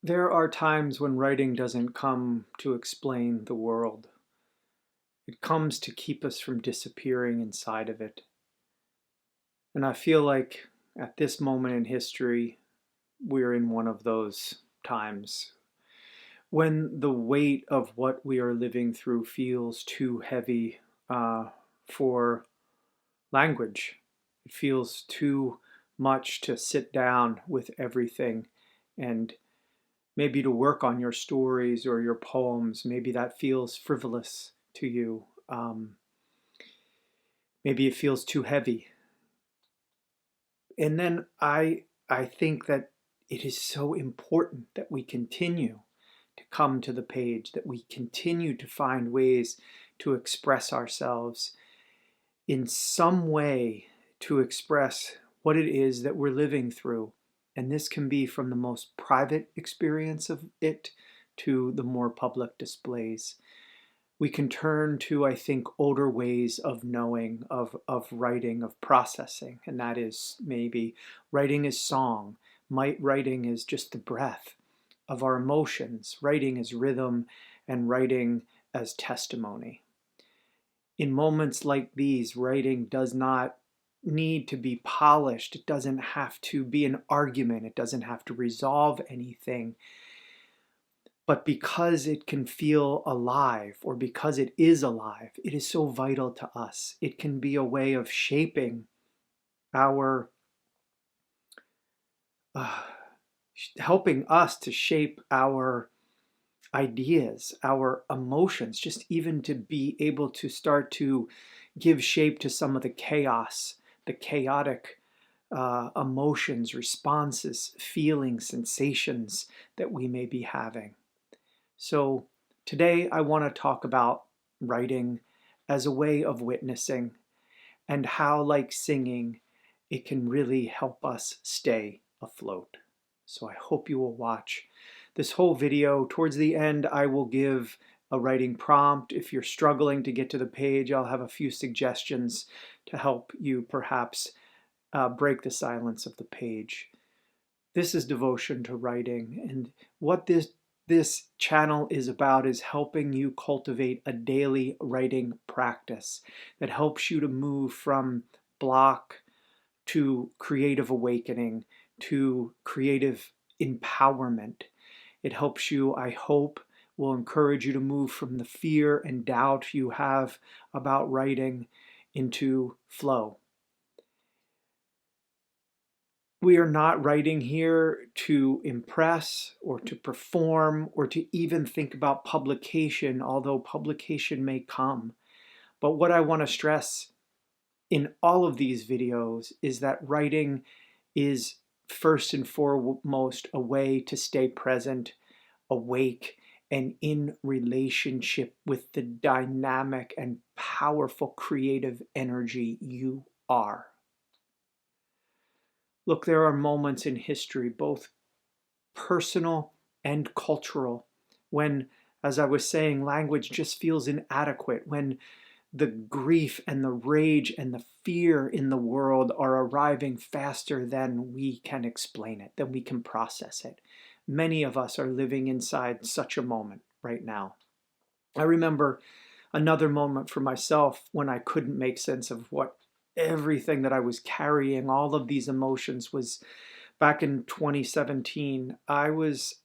There are times when writing doesn't come to explain the world. It comes to keep us from disappearing inside of it. And I feel like at this moment in history, we're in one of those times when the weight of what we are living through feels too heavy for language. It feels too much to sit down with everything and maybe to work on your stories or your poems. Maybe that feels frivolous to you. Maybe it feels too heavy. And then I think that it is so important that we continue to come to the page, that we continue to find ways to express ourselves in some way, to express what it is that we're living through. And this can be from the most private experience of it to the more public displays. We can turn to, I think, older ways of knowing, of writing, of processing, and that is maybe writing is song. Writing is just the breath of our emotions. Writing is rhythm, and writing as testimony. In moments like these, writing does not need to be polished. It doesn't have to be an argument. It doesn't have to resolve anything. But because it can feel alive, or because it is alive, it is so vital to us. It can be a way of shaping our, uh, helping us to shape our ideas, our emotions, just even to be able to start to give shape to some of the chaos, the chaotic emotions, responses, feelings, sensations that we may be having. So today I want to talk about writing as a way of witnessing and how, like singing, it can really help us stay afloat. So I hope you will watch this whole video. Towards the end, I will give a writing prompt. If you're struggling to get to the page, I'll have a few suggestions to help you perhaps break the silence of the page. This is devotion to writing, and what this channel is about is helping you cultivate a daily writing practice that helps you to move from block to creative awakening to creative empowerment. It helps you, I hope, will encourage you to move from the fear and doubt you have about writing into flow. We are not writing here to impress or to perform or to even think about publication, although publication may come. But what I want to stress in all of these videos is that writing is first and foremost a way to stay present, awake, and in relationship with the dynamic and powerful creative energy you are. Look, there are moments in history, both personal and cultural, when, as I was saying, language just feels inadequate, when the grief and the rage and the fear in the world are arriving faster than we can explain it, than we can process it. Many of us are living inside such a moment right now. I remember another moment for myself when I couldn't make sense of what everything that I was carrying, all of these emotions, was back in 2017. I was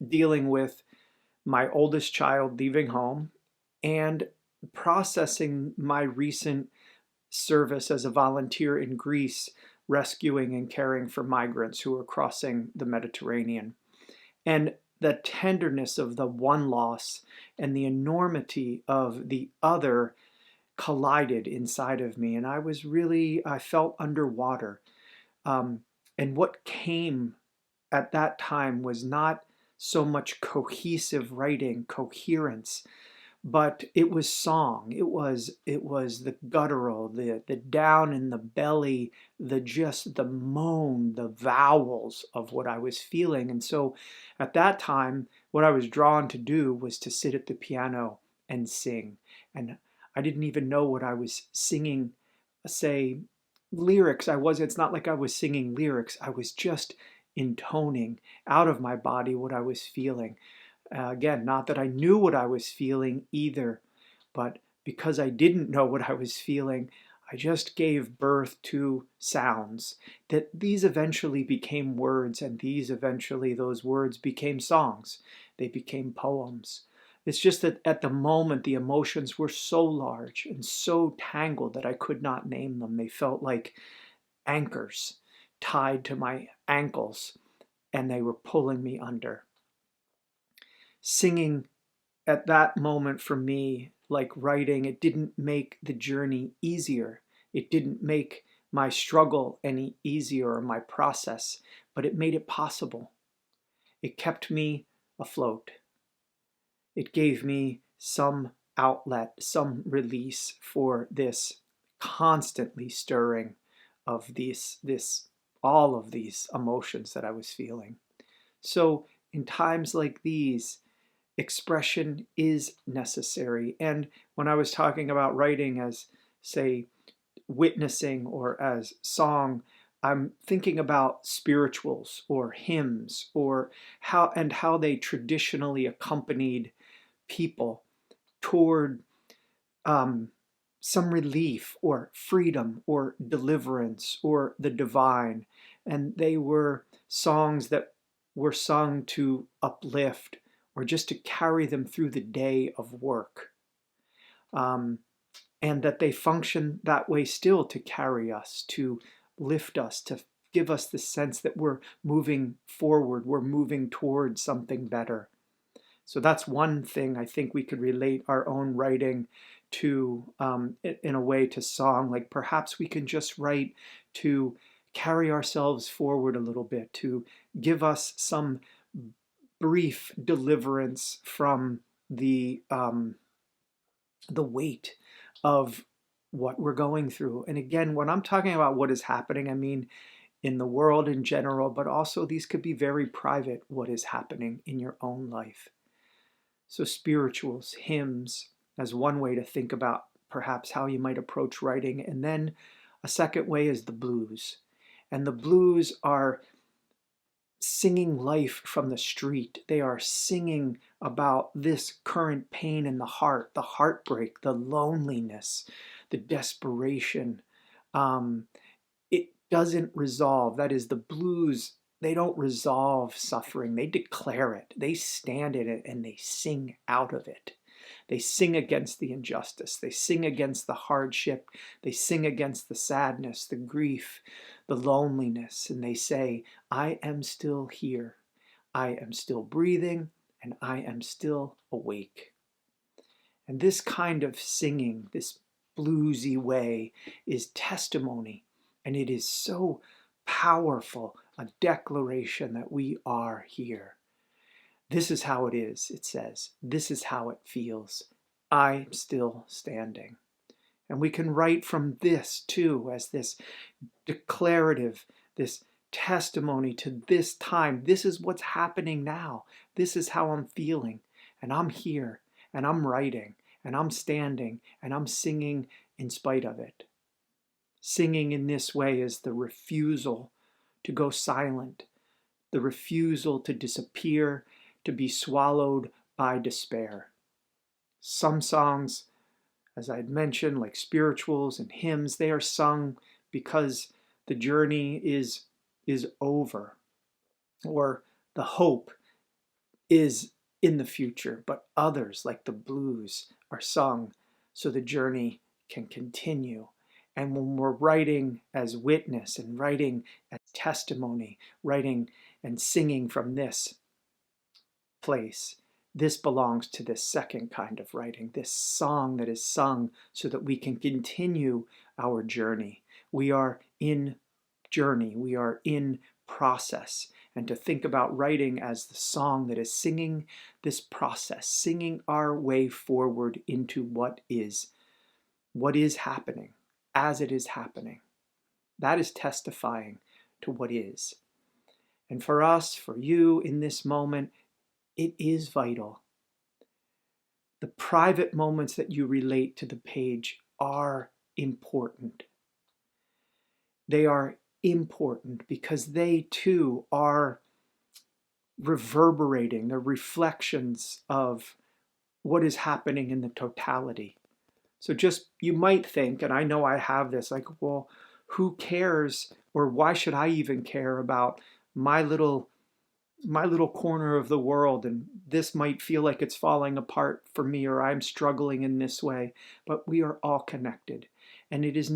dealing with my oldest child leaving home and processing my recent service as a volunteer in Greece, rescuing and caring for migrants who were crossing the Mediterranean. And the tenderness of the one loss and the enormity of the other collided inside of me. And I felt underwater. And what came at that time was not so much cohesive writing, coherence, but it was song. It was the guttural, the down in the belly, the moan, the vowels of what I was feeling. And so at that time, what I was drawn to do was to sit at the piano and sing. And I didn't even know what I was singing, say lyrics. It's not like I was singing lyrics. I was just intoning out of my body what I was feeling. Again, not that I knew what I was feeling either, but because I didn't know what I was feeling, I just gave birth to sounds that these eventually became words, and those words became songs. They became poems. It's just that at the moment, the emotions were so large and so tangled that I could not name them. They felt like anchors tied to my ankles, and they were pulling me under. Singing at that moment for me, like writing, it didn't make the journey easier. It didn't make my struggle any easier or my process, but it made it possible. It kept me afloat. It gave me some outlet, some release for this constantly stirring of all of these emotions that I was feeling. So in times like these, expression is necessary. And when I was talking about writing as, say, witnessing or as song, I'm thinking about spirituals or hymns or how they traditionally accompanied people toward um, some relief or freedom or deliverance or the divine. And they were songs that were sung to uplift or just to carry them through the day of work. And that they function that way still, to carry us, to lift us, to give us the sense that we're moving forward, we're moving towards something better. So that's one thing I think we could relate our own writing to, in a way, to song. Like perhaps we can just write to carry ourselves forward a little bit, to give us some brief deliverance from the weight of what we're going through. And again, when I'm talking about what is happening, I mean in the world in general, but also these could be very private, what is happening in your own life. So spirituals, hymns, as one way to think about perhaps how you might approach writing. And then a second way is the blues. And the blues are singing life from the street. They are singing about this current pain in the heart, the heartbreak, the loneliness, the desperation. It doesn't resolve. That is, the blues, they don't resolve suffering. They declare it. They stand in it and they sing out of it. They sing against the injustice. They sing against the hardship. They sing against the sadness, the grief, the loneliness. And they say, I am still here. I am still breathing, and I am still awake. And this kind of singing, this bluesy way, is testimony. And it is so powerful, a declaration that we are here. This is how it is, it says. This is how it feels. I'm still standing. And we can write from this too, as this declarative, this testimony to this time. This is what's happening now. This is how I'm feeling. And I'm here, and I'm writing, and I'm standing, and I'm singing in spite of it. Singing in this way is the refusal to go silent, the refusal to disappear, to be swallowed by despair. Some songs, as I had mentioned, like spirituals and hymns, they are sung because the journey is over, or the hope is in the future. But others, like the blues, are sung so the journey can continue. And when we're writing as witness and writing as testimony, writing and singing from this place, this belongs to this second kind of writing, this song that is sung so that we can continue our journey. We are in journey, we are in process. And to think about writing as the song that is singing this process, singing our way forward into what is happening, as it is happening. That is testifying to what is. And for us, for you in this moment, it is vital. The private moments that you relate to the page are important. They are important because they too are reverberating, they're reflections of what is happening in the totality. So just, you might think, and I know I have this, like, well, who cares, or why should I even care about my little corner of the world, and this might feel like it's falling apart for me, or I'm struggling in this way. But we are all connected, and it is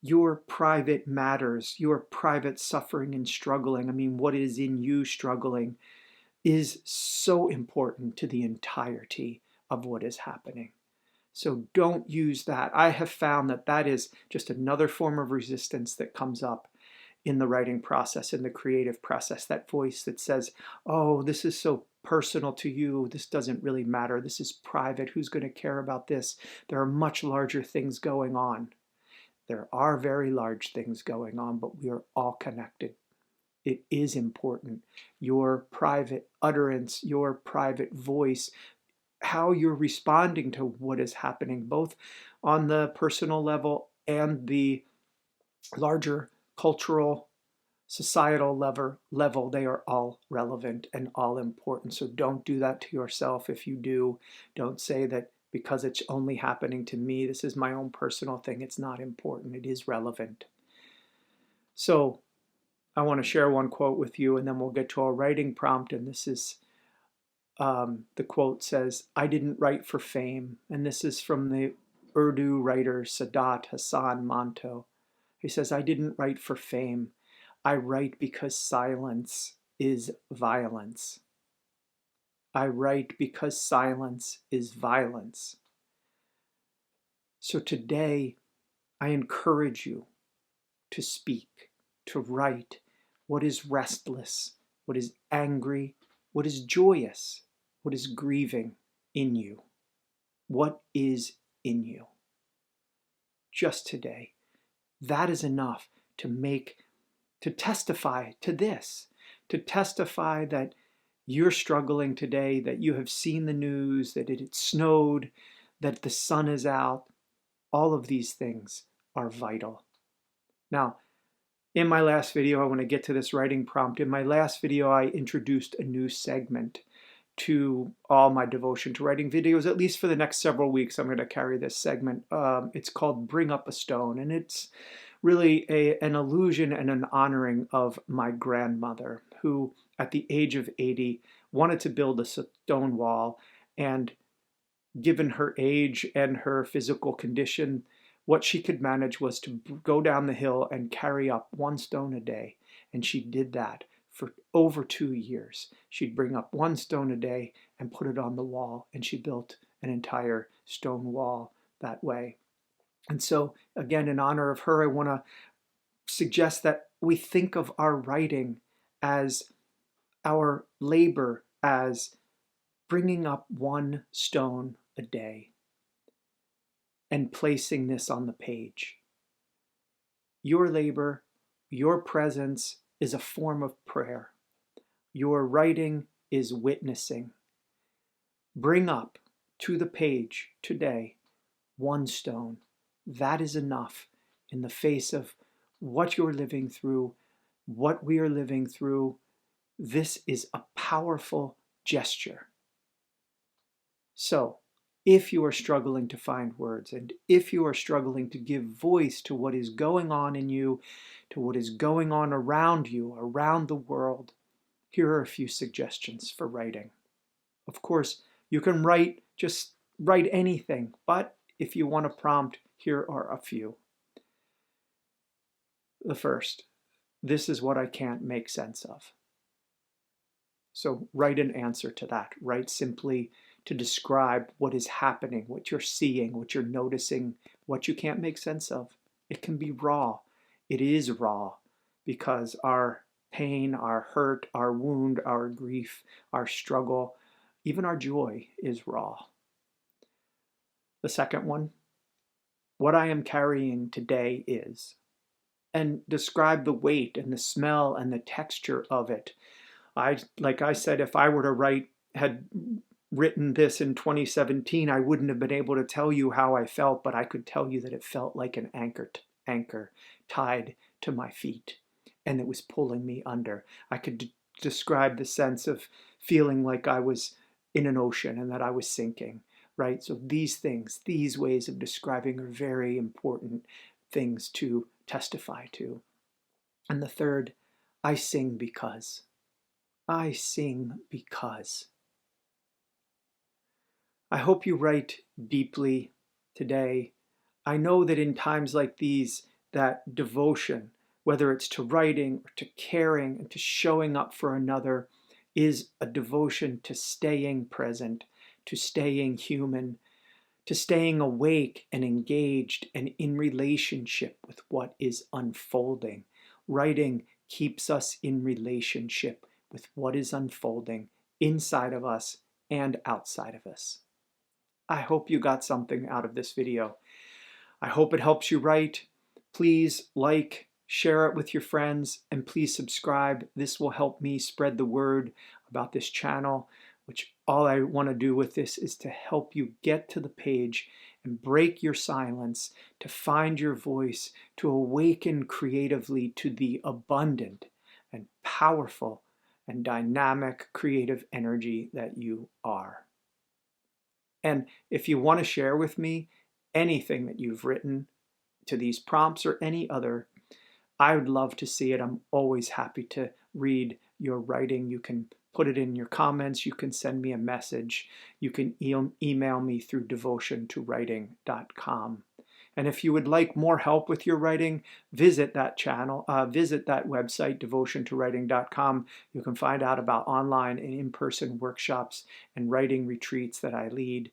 your private matters, your private suffering and struggling. I mean, what is in you struggling is so important to the entirety of what is happening. So don't use that. I have found that that is just another form of resistance that comes up in the writing process, in the creative process, that voice that says, oh, this is so personal to you. This doesn't really matter. This is private. Who's going to care about this? There are much larger things going on. There are very large things going on, but we are all connected. It is important. Your private utterance, your private voice, how you're responding to what is happening, both on the personal level and the larger cultural, societal level, they are all relevant and all important. So don't do that to yourself. If you do, don't say that because it's only happening to me, this is my own personal thing, it's not important. It is relevant. So I want to share one quote with you, and then we'll get to our writing prompt. And this is, the quote says, I didn't write for fame. And this is from the Urdu writer Sadat Hassan Manto. He says, I didn't write for fame. I write because silence is violence. I write because silence is violence. So today, I encourage you to speak, to write what is restless, what is angry, what is joyous, what is grieving in you. What is in you? Just today. That is enough to testify to this, to testify that you're struggling today, that you have seen the news, that it snowed, that the sun is out. All of these things are vital. Now, in my last video, I want to get to this writing prompt. In my last video, I introduced a new segment to all my devotion to writing videos. At least for the next several weeks, I'm going to carry this segment. It's called Bring Up a Stone, and it's really an allusion and an honoring of my grandmother, who at the age of 80 wanted to build a stone wall, and given her age and her physical condition, what she could manage was to go down the hill and carry up one stone a day. And she did that for over 2 years. She'd bring up one stone a day and put it on the wall, and she built an entire stone wall that way. And so, again, in honor of her, I want to suggest that we think of our writing as our labor, as bringing up one stone a day and placing this on the page. Your labor, your presence is a form of prayer. Your writing is witnessing. Bring up to the page today one stone. That is enough in the face of what you're living through, what we are living through. This is a powerful gesture. So, if you are struggling to find words, and if you are struggling to give voice to what is going on in you, to what is going on around you, around the world, here are a few suggestions for writing. Of course, you can just write anything, but if you want a prompt, here are a few. The first, this is what I can't make sense of. So write an answer to that. Write simply to describe what is happening, what you're seeing, what you're noticing, what you can't make sense of. It can be raw. It is raw because our pain, our hurt, our wound, our grief, our struggle, even our joy is raw. The second one, what I am carrying today is, and describe the weight and the smell and the texture of it. Like I said, if I were to had written this in 2017, I wouldn't have been able to tell you how I felt, but I could tell you that it felt like an anchor tied to my feet, and it was pulling me under. I could describe the sense of feeling like I was in an ocean and that I was sinking, right? So these things, these ways of describing are very important things to testify to. And the third, I sing because. I sing because. I hope you write deeply today. I know that in times like these, that devotion, whether it's to writing or to caring and to showing up for another, is a devotion to staying present, to staying human, to staying awake and engaged and in relationship with what is unfolding. Writing keeps us in relationship with what is unfolding inside of us and outside of us. I hope you got something out of this video. I hope it helps you write. Please like, share it with your friends, and please subscribe. This will help me spread the word about this channel, which all I want to do with this is to help you get to the page and break your silence, to find your voice, to awaken creatively to the abundant and powerful and dynamic creative energy that you are. And if you want to share with me anything that you've written to these prompts or any other, I would love to see it. I'm always happy to read your writing. You can put it in your comments. You can send me a message. You can email me through devotiontowriting.com. And if you would like more help with your writing, visit that channel, visit that website, devotiontowriting.com. You can find out about online and in-person workshops and writing retreats that I lead.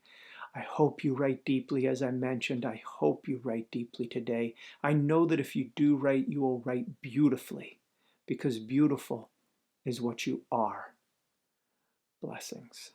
I hope you write deeply, as I mentioned. I hope you write deeply today. I know that if you do write, you will write beautifully, because beautiful is what you are. Blessings.